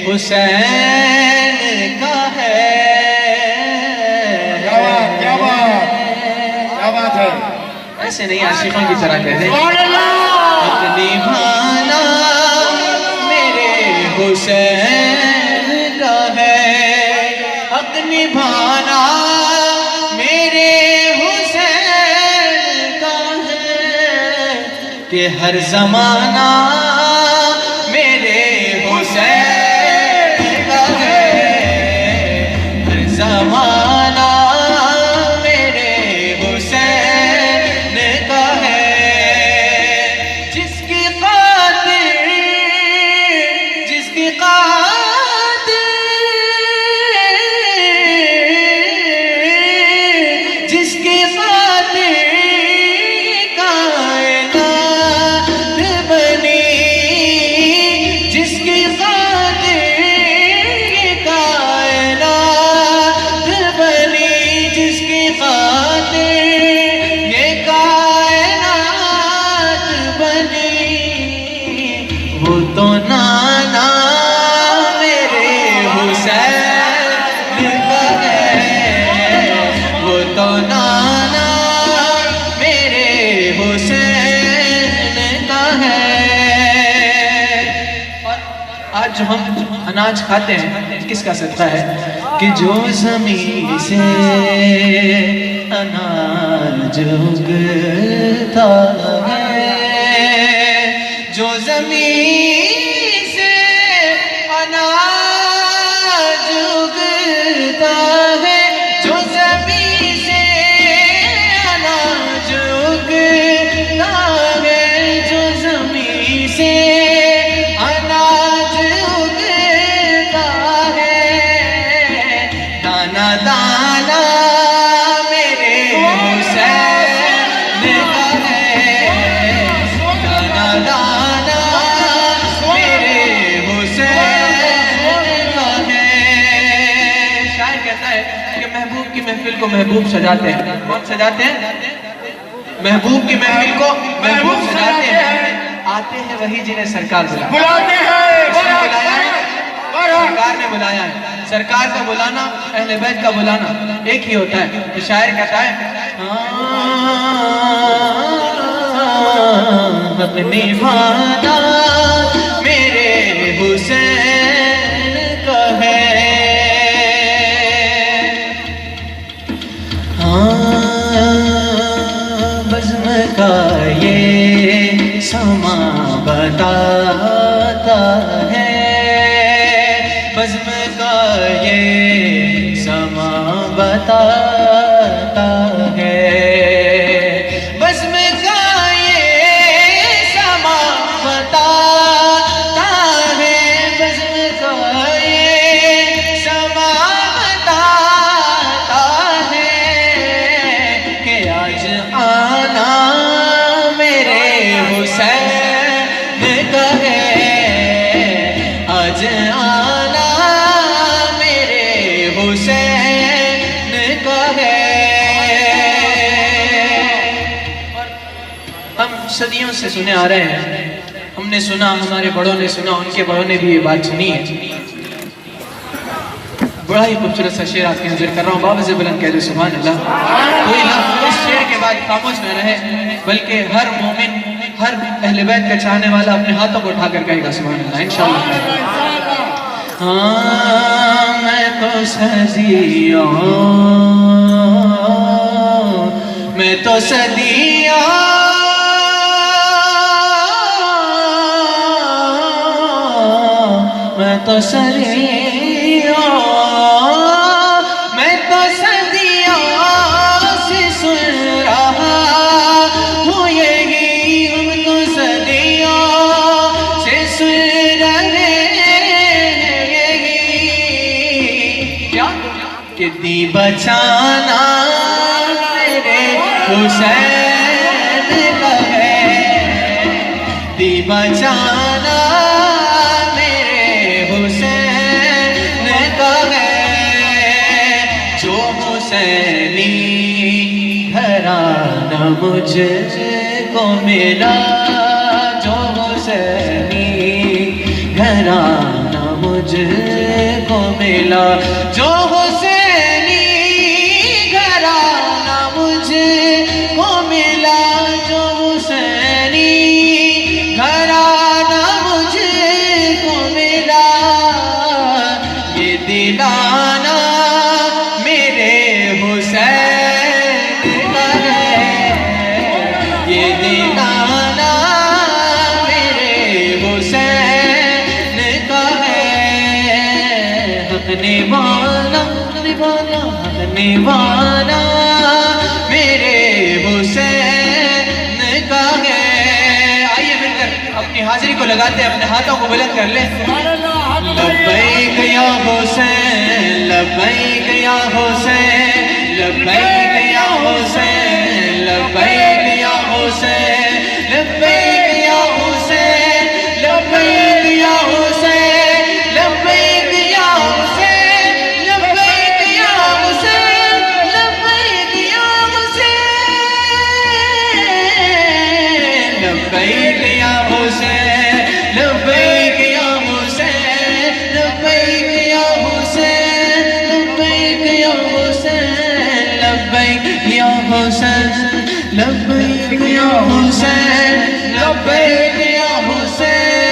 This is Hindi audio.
हुसैन का है। क्या बात है। ऐसे नहीं, आशिकों की तरह कह दे। हक निभाना मेरे हुसैन का है, हक निभाना मेरे हुसैन का है, कि हर जमाना मेरे हुसैन का है, हर जमाना मेरे हुसैन का है। जिसकी खातिर कायनात बनी, जिसकी खातिर कायनात बनी, जिसकी खातिर ये कायनात बनी, वो तो नाना मेरे हुसैन का है, वो तो नाना मेरे हुसैन का है। और आज जो हम अनाज खाते हैं किसका सदका है? कि जो ज़मीन से अनाज उगता है, जो ज़मीन से अनाज उगता है, जो ज़मीन से अनाज उगता है, जो ज़मीन से अनाज उगता है, दाना दाना मेरे हुसैन का है, दाना दाना मेरे हुसैन का है। शायर कहता है कि महबूब की महफिल को महबूब सजाते हैं। कौन सजाते हैं? महबूब की महफिल को महबूब सजाते हैं। आते हैं वही जिन्हें सरकार बुलाते हैं। सरकार ने बुलाया है। सरकार का बुलाना, अहले बैत का बुलाना एक ही होता है। तो शायर कहता है हक निभाना मेरे हुसैन का है। बज़्म का ये समा बताता है, बज़्म का ये समा बताता है, बज़्म का ये समा बताता है, बज़्म का ये समा बताता है, कि आज आना मेरे हुसैन का है, आज आना मेरे हुसैन का है। और हम सदियों से सुने आ रहे हैं, हमने सुना, हमारे बड़ों ने सुना, उनके बड़ों ने भी ये बात सुनी है। बड़ा ही खूबसूरत सा शेर आपकी नजर कर रहा हूँ। बाबा से बुलंद कह दो सुभान अल्लाह। कोई लफ्ज़ इस शेर के बाद खामोश न रहे, बल्कि हर मोमिन, हर अहले बैत का चाहने वाला अपने हाथों को उठाकर कहेगा सुभान अल्लाह इंशाअल्लाह। हाँ मैं तो सदियों, मैं तो सदियों, मैं तो सदियों, मैं तो सदियों से सुन रहा हूँ यही, हम तो सदियों से सुन रहे हैं यही, क्या कि दी बचाना मेरे हुसैन का है, दी बचाना मेरे हुसैन का है, जो हुसैनी घराना मुझको मिला, जो हुसैनी घराना मुझ मुझको मिला, जो हुसैनी घराना मुझको मिला, जो हुसैनी घराना मुझको मिला, ये दिलाना मेरे हुसैन का है, ये दिलाना मेरे हुसैन का है। हक निभाना निभाना हक निभाना मेरे हुसैन का है। आइए मिलकर अपनी हाजिरी को लगाते हैं, अपने हाथों को बुलंद कर ले। लब्बैक या हुसैन, लब्बैक या हुसैन, लब्बैक या हुसैन, लब्बैक या हुसैन, लब्बैक या हुसैन, लब्बैक या हुसैन, लब्बैक या हुसैन, लब्बैक या हुसैन, लब्बैक या हुसैन, लब्बैक या हुसैन, लब्बैक या हुसैन, लब्बैक या हुसैन, लब्बैक या हुसैन, लब्बैक या हुसैन, लब्बैक या हुसैन, लब्बैक या हुसैन।